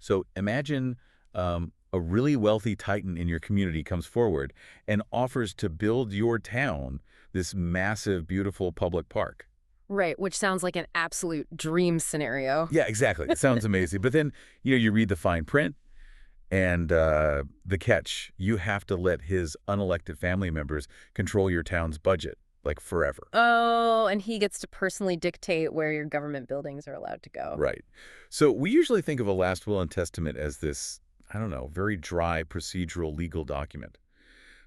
So imagine a really wealthy titan in your community comes forward and offers to build your town this massive, beautiful public park. Right, which sounds like an absolute dream scenario. Yeah, exactly. It sounds amazing. But then, you read the fine print and the catch. You have to let his unelected family members control your town's budget, like forever. Oh, and he gets to personally dictate where your government buildings are allowed to go. Right. So we usually think of a last will and testament as this, I don't know, very dry procedural legal document.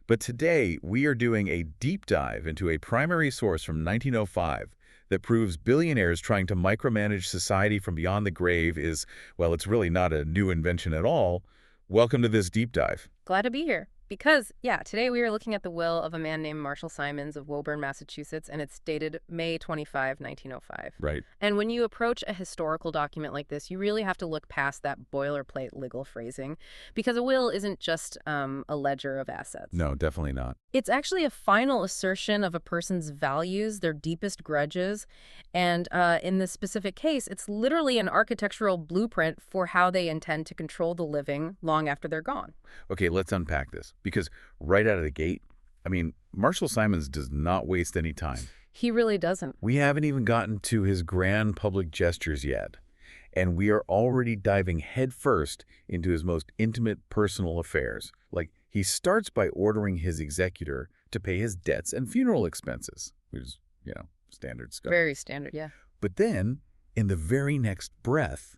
But today, we are doing a deep dive into a primary source from 1905 that proves billionaires trying to micromanage society from beyond the grave is, well, it's really not a new invention at all. Welcome to this deep dive. Glad to be here. Because, yeah, today we are looking at the will of a man named Marshall Simonds of Woburn, Massachusetts, and it's dated May 25, 1905. Right. And when you approach a historical document like this, you really have to look past that boilerplate legal phrasing, because a will isn't just a ledger of assets. No, definitely not. It's actually a final assertion of a person's values, their deepest grudges, and in this specific case, it's literally an architectural blueprint for how they intend to control the living long after they're gone. Okay, let's unpack this. Because right out of the gate, Marshall Simonds does not waste any time. He really doesn't. We haven't even gotten to his grand public gestures yet. And we are already diving headfirst into his most intimate personal affairs. Like, he starts by ordering his executor to pay his debts and funeral expenses, which is, standard stuff. Very standard, yeah. But then, in the very next breath,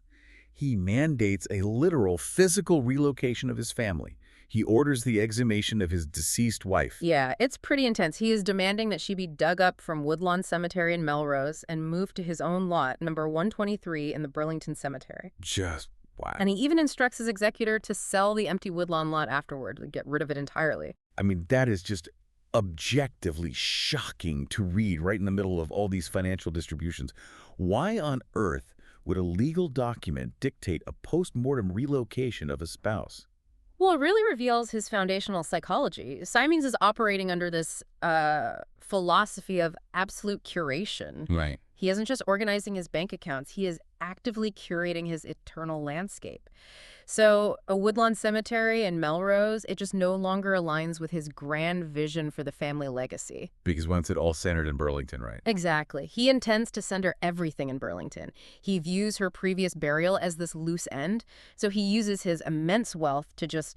he mandates a literal physical relocation of his family. He orders the exhumation of his deceased wife. Yeah, it's pretty intense. He is demanding that she be dug up from Woodlawn Cemetery in Melrose and moved to his own lot, number 123 in the Burlington Cemetery. Just wow. And he even instructs his executor to sell the empty Woodlawn lot afterward, to get rid of it entirely. That is just objectively shocking to read right in the middle of all these financial distributions. Why on earth would a legal document dictate a post-mortem relocation of a spouse? Well, it really reveals his foundational psychology. Simonds is operating under this philosophy of absolute curation. Right. He isn't just organizing his bank accounts. He is actively curating his eternal landscape. So a Woodlawn Cemetery in Melrose, it just no longer aligns with his grand vision for the family legacy. Because once it all centered in Burlington, right? Exactly. He intends to send her everything in Burlington. He views her previous burial as this loose end, so he uses his immense wealth to just,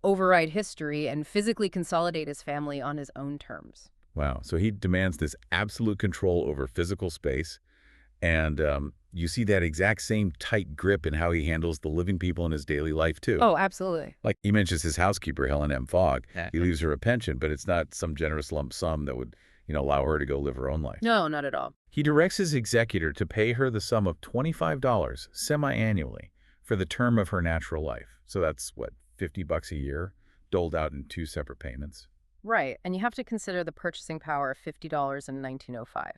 override history and physically consolidate his family on his own terms. Wow. So he demands this absolute control over physical space. And you see that exact same tight grip in how he handles the living people in his daily life, too. Oh, absolutely. Like he mentions his housekeeper, Helen M. Fogg. He leaves her a pension, but it's not some generous lump sum that would, allow her to go live her own life. No, not at all. He directs his executor to pay her the sum of $25 semi-annually for the term of her natural life. So that's, what, $50 a year, doled out in 2 separate payments? Right, and you have to consider the purchasing power of $50 in 1905.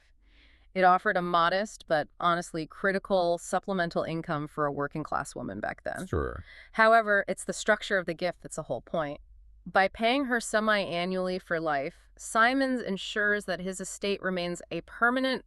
It offered a modest, but honestly critical supplemental income for a working-class woman back then. Sure. However, it's the structure of the gift that's the whole point. By paying her semi-annually for life, Simonds ensures that his estate remains a permanent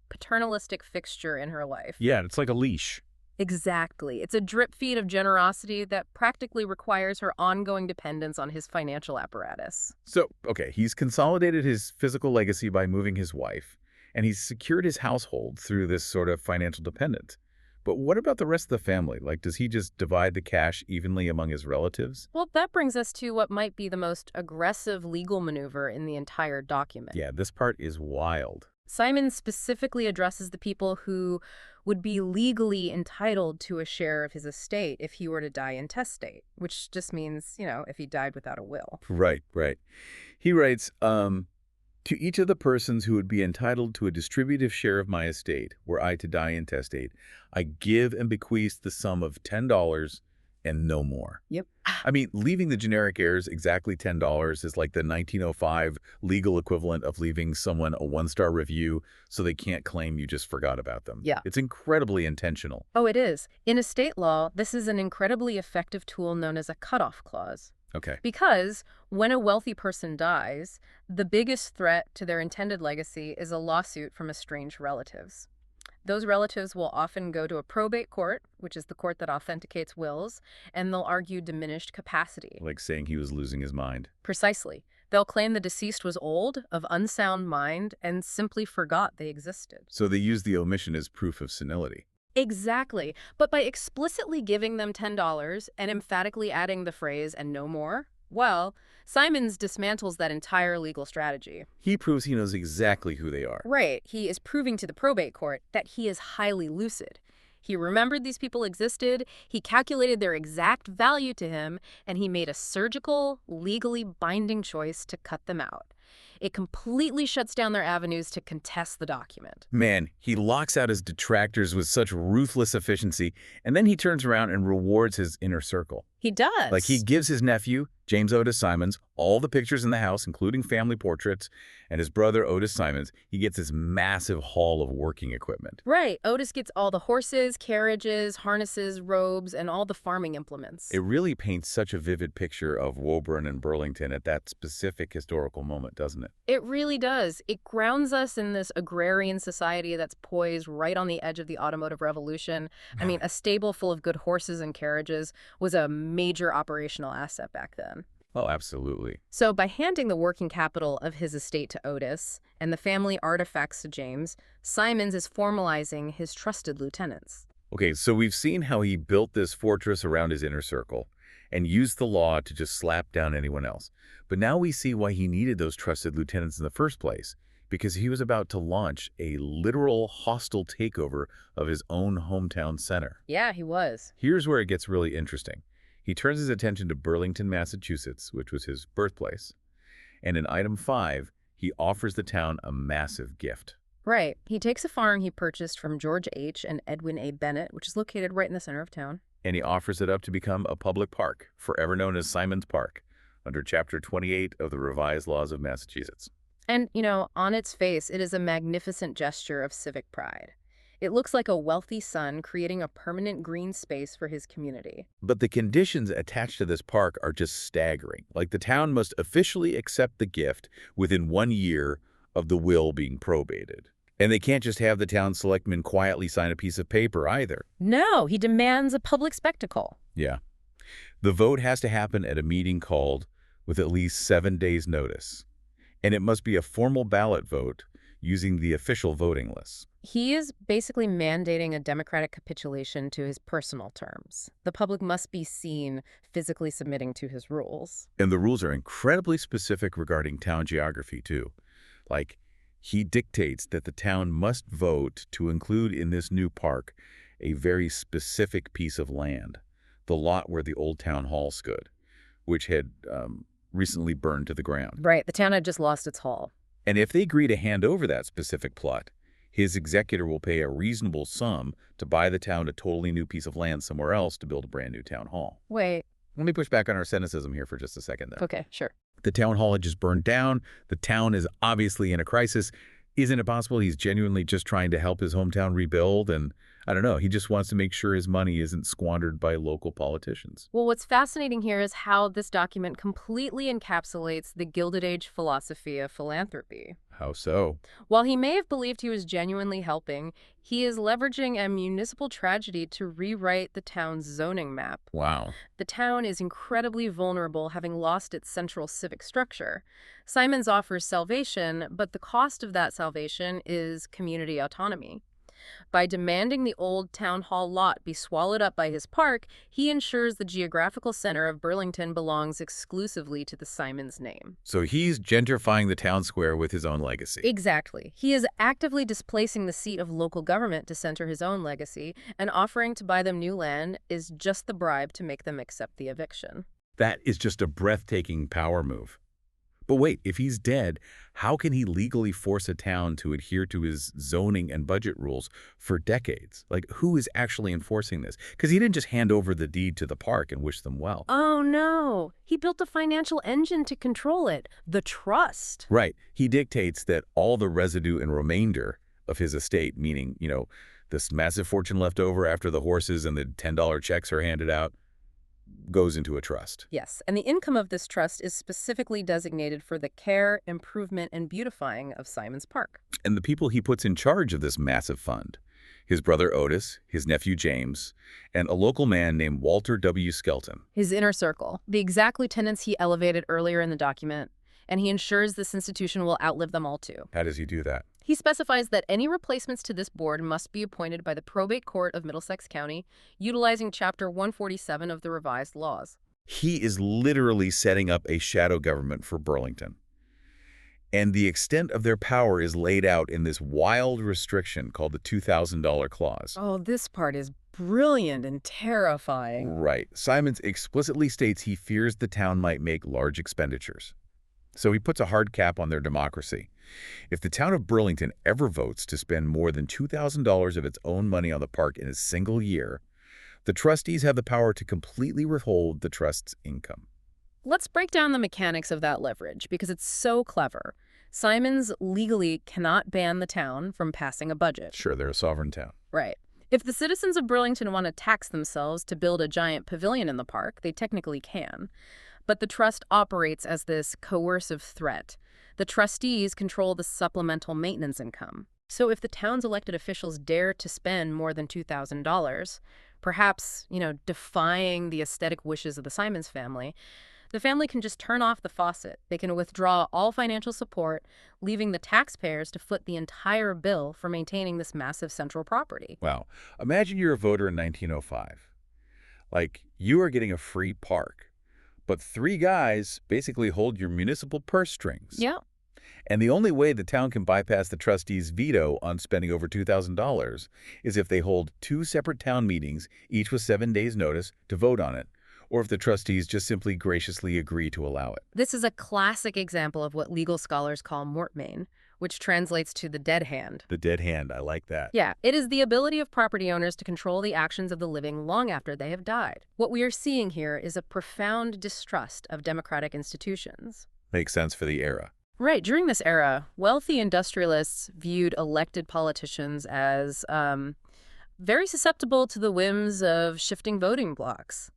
paternalistic fixture in her life. Yeah, it's like a leash. Exactly. It's a drip feed of generosity that practically requires her ongoing dependence on his financial apparatus. So, okay, he's consolidated his physical legacy by moving his wife, and he's secured his household through this sort of financial dependence. But what about the rest of the family? Like, does he just divide the cash evenly among his relatives? Well, that brings us to what might be the most aggressive legal maneuver in the entire document. Yeah, this part is wild. Simonds specifically addresses the people who would be legally entitled to a share of his estate if he were to die intestate, which just means, if he died without a will. Right. He writes, to each of the persons who would be entitled to a distributive share of my estate, were I to die intestate, I give and bequeath the sum of $10 and no more. Yep. Leaving the generic heirs exactly $10 is like the 1905 legal equivalent of leaving someone a 1-star review so they can't claim you just forgot about them. Yeah. It's incredibly intentional. Oh, it is. In estate law, this is an incredibly effective tool known as a cutoff clause. Okay. Because when a wealthy person dies, the biggest threat to their intended legacy is a lawsuit from estranged relatives. Those relatives will often go to a probate court, which is the court that authenticates wills, and they'll argue diminished capacity. Like saying he was losing his mind. Precisely. They'll claim the deceased was old, of unsound mind, and simply forgot they existed. So they use the omission as proof of senility. Exactly. But by explicitly giving them $10 and emphatically adding the phrase, "and no more," well, Simonds dismantles that entire legal strategy. He proves he knows exactly who they are. Right. He is proving to the probate court that he is highly lucid. He remembered these people existed, he calculated their exact value to him, and he made a surgical, legally binding choice to cut them out. It completely shuts down their avenues to contest the document. Man, he locks out his detractors with such ruthless efficiency, and then he turns around and rewards his inner circle. He does. Like he gives his nephew, James Otis Simonds, all the pictures in the house, including family portraits, and his brother, Otis Simonds, he gets this massive haul of working equipment. Right. Otis gets all the horses, carriages, harnesses, robes, and all the farming implements. It really paints such a vivid picture of Woburn and Burlington at that specific historical moment, doesn't it? It really does. It grounds us in this agrarian society that's poised right on the edge of the automotive revolution. I mean, a stable full of good horses and carriages was a major operational asset back then. Oh, absolutely. So by handing the working capital of his estate to Otis and the family artifacts to James, Simonds is formalizing his trusted lieutenants. Okay, so we've seen how he built this fortress around his inner circle and used the law to just slap down anyone else. But now we see why he needed those trusted lieutenants in the first place, because he was about to launch a literal hostile takeover of his own hometown center. Yeah, he was. Here's where it gets really interesting. He turns his attention to Burlington, Massachusetts, which was his birthplace. And in item 5, he offers the town a massive gift. Right. He takes a farm he purchased from George H. and Edwin A. Bennett, which is located right in the center of town. And he offers it up to become a public park, forever known as Simonds Park, under Chapter 28 of the Revised Laws of Massachusetts. And, on its face, it is a magnificent gesture of civic pride. It looks like a wealthy son creating a permanent green space for his community. But the conditions attached to this park are just staggering. Like the town must officially accept the gift within 1 year of the will being probated. And they can't just have the town selectmen quietly sign a piece of paper either. No, he demands a public spectacle. Yeah. The vote has to happen at a meeting called with at least 7 days' notice. And it must be a formal ballot vote using the official voting lists. He is basically mandating a democratic capitulation to his personal terms. The public must be seen physically submitting to his rules. And the rules are incredibly specific regarding town geography, too. Like, he dictates that the town must vote to include in this new park a very specific piece of land, the lot where the old town hall stood, which had recently burned to the ground. Right, the town had just lost its hall. And if they agree to hand over that specific plot, his executor will pay a reasonable sum to buy the town a totally new piece of land somewhere else to build a brand new town hall. Wait. Let me push back on our cynicism here for just a second, though. Okay, sure. The town hall had just burned down. The town is obviously in a crisis. Isn't it possible he's genuinely just trying to help his hometown rebuild? And I don't know, he just wants to make sure his money isn't squandered by local politicians. Well, what's fascinating here is how this document completely encapsulates the Gilded Age philosophy of philanthropy. How so? While he may have believed he was genuinely helping, he is leveraging a municipal tragedy to rewrite the town's zoning map. Wow. The town is incredibly vulnerable, having lost its central civic structure. Simonds offers salvation, but the cost of that salvation is community autonomy. By demanding the old town hall lot be swallowed up by his park, he ensures the geographical center of Burlington belongs exclusively to the Simonds name. So he's gentrifying the town square with his own legacy. Exactly. He is actively displacing the seat of local government to center his own legacy, and offering to buy them new land is just the bribe to make them accept the eviction. That is just a breathtaking power move. But wait, if he's dead, how can he legally force a town to adhere to his zoning and budget rules for decades? Like, who is actually enforcing this? Because he didn't just hand over the deed to the park and wish them well. Oh, no. He built a financial engine to control it. The trust. Right. He dictates that all the residue and remainder of his estate, meaning, this massive fortune left over after the horses and the $10 checks are handed out, goes into a trust. Yes, and the income of this trust is specifically designated for the care, improvement, and beautifying of Simonds Park. And the people he puts in charge of this massive fund, his brother Otis, his nephew James, and a local man named Walter W. Skelton. His inner circle, the exact lieutenants he elevated earlier in the document, and he ensures this institution will outlive them all too. How does he do that? He specifies that any replacements to this board must be appointed by the probate court of Middlesex County, utilizing Chapter 147 of the revised laws. He is literally setting up a shadow government for Burlington. And the extent of their power is laid out in this wild restriction called the $2,000 clause. Oh, this part is brilliant and terrifying. Right. Simonds explicitly states he fears the town might make large expenditures. So he puts a hard cap on their democracy. If the town of Burlington ever votes to spend more than $2,000 of its own money on the park in a single year, the trustees have the power to completely withhold the trust's income. Let's break down the mechanics of that leverage, because it's so clever. Simonds legally cannot ban the town from passing a budget. Sure, they're a sovereign town. Right. If the citizens of Burlington want to tax themselves to build a giant pavilion in the park, they technically can. But the trust operates as this coercive threat. The trustees control the supplemental maintenance income. So if the town's elected officials dare to spend more than $2,000, perhaps, defying the aesthetic wishes of the Simonds family, the family can just turn off the faucet. They can withdraw all financial support, leaving the taxpayers to foot the entire bill for maintaining this massive central property. Wow. Imagine you're a voter in 1905. Like, you are getting a free park, but three guys basically hold your municipal purse strings. Yeah. And the only way the town can bypass the trustees' veto on spending over $2,000 is if they hold two separate town meetings, each with 7 days' notice, to vote on it, or if the trustees just simply graciously agree to allow it. This is a classic example of what legal scholars call mortmain, which translates to the dead hand. The dead hand, I like that. Yeah, it is the ability of property owners to control the actions of the living long after they have died. What we are seeing here is a profound distrust of democratic institutions. Makes sense for the era. Right. During this era, wealthy industrialists viewed elected politicians as very susceptible to the whims of shifting voting blocs.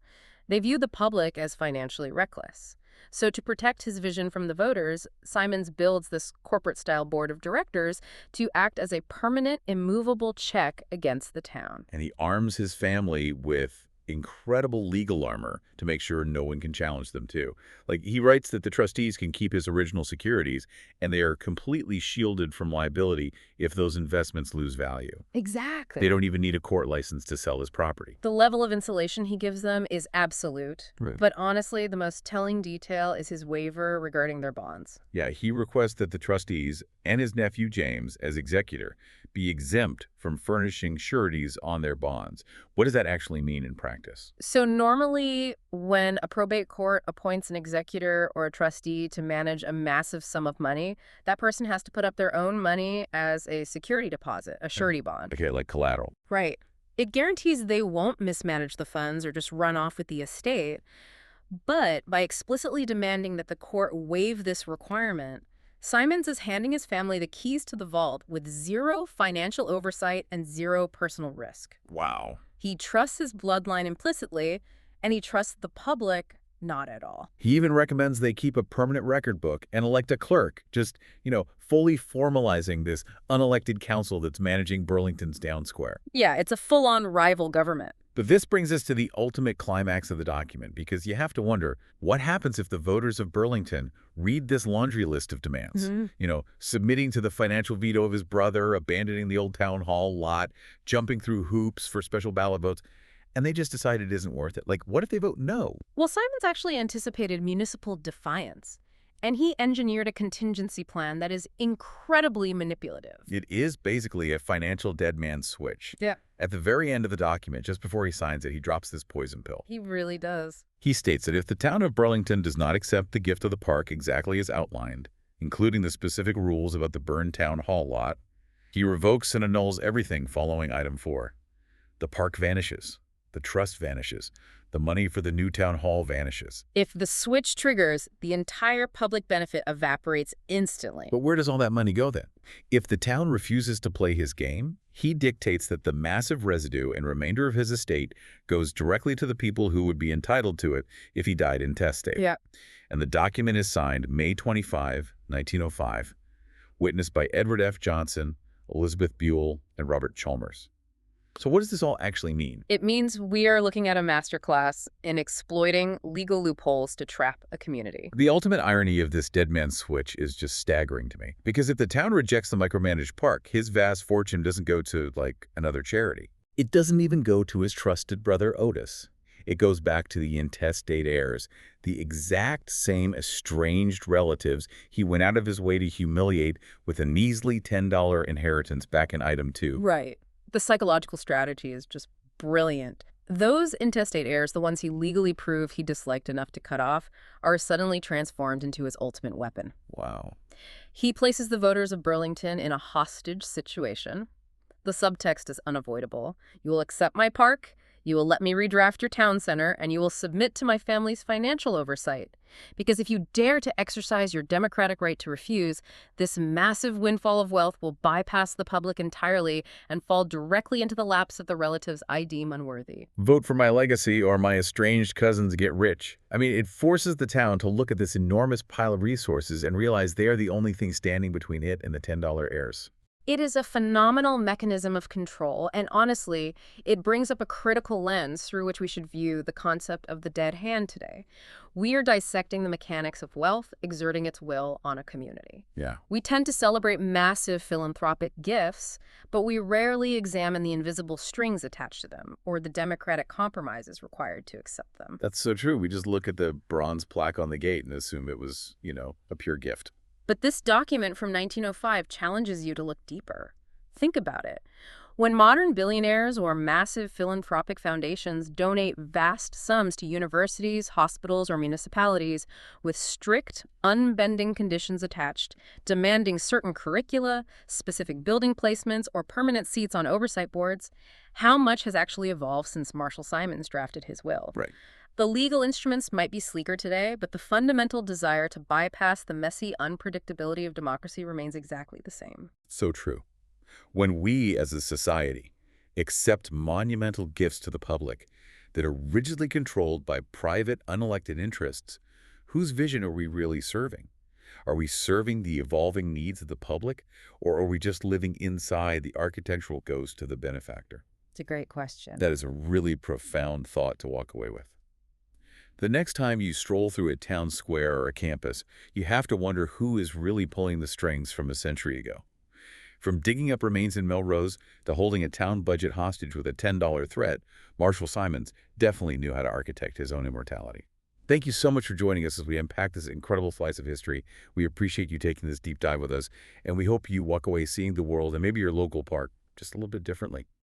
They viewed the public as financially reckless. So to protect his vision from the voters, Simonds builds this corporate-style board of directors to act as a permanent, immovable check against the town. And he arms his family with incredible legal armor to make sure no one can challenge them, too. Like, he writes that the trustees can keep his original securities, and they are completely shielded from liability if those investments lose value. Exactly. They don't even need a court license to sell his property. The level of insulation he gives them is absolute. Right. But honestly, the most telling detail is his waiver regarding their bonds. Yeah, he requests that the trustees and his nephew James, as executor, be exempt from furnishing sureties on their bonds. What does that actually mean in practice? So normally, when a probate court appoints an executor or a trustee to manage a massive sum of money, that person has to put up their own money as a security deposit, a surety bond. Okay, like collateral. Right. It guarantees they won't mismanage the funds or just run off with the estate. But by explicitly demanding that the court waive this requirement, Simonds is handing his family the keys to the vault with zero financial oversight and zero personal risk. Wow. He trusts his bloodline implicitly, and he trusts the public not at all. He even recommends they keep a permanent record book and elect a clerk, just, fully formalizing this unelected council that's managing Burlington's Down Square. Yeah, it's a full-on rival government. But this brings us to the ultimate climax of the document, because you have to wonder, what happens if the voters of Burlington read this laundry list of demands? Submitting to the financial veto of his brother, abandoning the old town hall lot, jumping through hoops for special ballot votes, and they just decide it isn't worth it. Like, what if they vote no? Well, Simonds actually anticipated municipal defiance, and he engineered a contingency plan that is incredibly manipulative. It is basically a financial dead man's switch. Yeah. At the very end of the document, just before he signs it, he drops this poison pill. He really does. He states that if the town of Burlington does not accept the gift of the park exactly as outlined, including the specific rules about the burned town hall lot, he revokes and annuls everything following item 4. The park vanishes. The trust vanishes. The money for the new town hall vanishes. If the switch triggers, the entire public benefit evaporates instantly. But where does all that money go then? If the town refuses to play his game, he dictates that the massive residue and remainder of his estate goes directly to the people who would be entitled to it if he died intestate. Yeah. And the document is signed May 25, 1905, witnessed by Edward F. Johnson, Elizabeth Buell, and Robert Chalmers. So what does this all actually mean? It means we are looking at a masterclass in exploiting legal loopholes to trap a community. The ultimate irony of this dead man switch is just staggering to me. Because if the town rejects the micromanaged park, his vast fortune doesn't go to, like, another charity. It doesn't even go to his trusted brother Otis. It goes back to the intestate heirs, the exact same estranged relatives he went out of his way to humiliate with a measly $10 inheritance back in item 2. Right. The psychological strategy is just brilliant. Those intestate heirs, the ones he legally proved he disliked enough to cut off, are suddenly transformed into his ultimate weapon. Wow. He places the voters of Burlington in a hostage situation. The subtext is unavoidable. You will accept my park, you will let me redraft your town center, and you will submit to my family's financial oversight. Because if you dare to exercise your democratic right to refuse, this massive windfall of wealth will bypass the public entirely and fall directly into the laps of the relatives I deem unworthy. Vote for my legacy or my estranged cousins get rich. I mean, it forces the town to look at this enormous pile of resources and realize they are the only thing standing between it and the $10 heirs. It is a phenomenal mechanism of control, and honestly, it brings up a critical lens through which we should view the concept of the dead hand today. We are dissecting the mechanics of wealth exerting its will on a community. Yeah. We tend to celebrate massive philanthropic gifts, but we rarely examine the invisible strings attached to them or the democratic compromises required to accept them. That's so true. We just look at the bronze plaque on the gate and assume it was, a pure gift. But this document from 1905 challenges you to look deeper. Think about it. When modern billionaires or massive philanthropic foundations donate vast sums to universities, hospitals, or municipalities with strict, unbending conditions attached, demanding certain curricula, specific building placements, or permanent seats on oversight boards, how much has actually evolved since Marshall Simonds drafted his will? Right. The legal instruments might be sleeker today, but the fundamental desire to bypass the messy unpredictability of democracy remains exactly the same. So true. When we, as a society, accept monumental gifts to the public that are rigidly controlled by private, unelected interests, whose vision are we really serving? Are we serving the evolving needs of the public, or are we just living inside the architectural ghost of the benefactor? It's a great question. That is a really profound thought to walk away with. The next time you stroll through a town square or a campus, you have to wonder who is really pulling the strings from a century ago. From digging up remains in Melrose to holding a town budget hostage with a $10 threat, Marshall Simonds definitely knew how to architect his own immortality. Thank you so much for joining us as we unpack this incredible slice of history. We appreciate you taking this deep dive with us, and we hope you walk away seeing the world and maybe your local park just a little bit differently.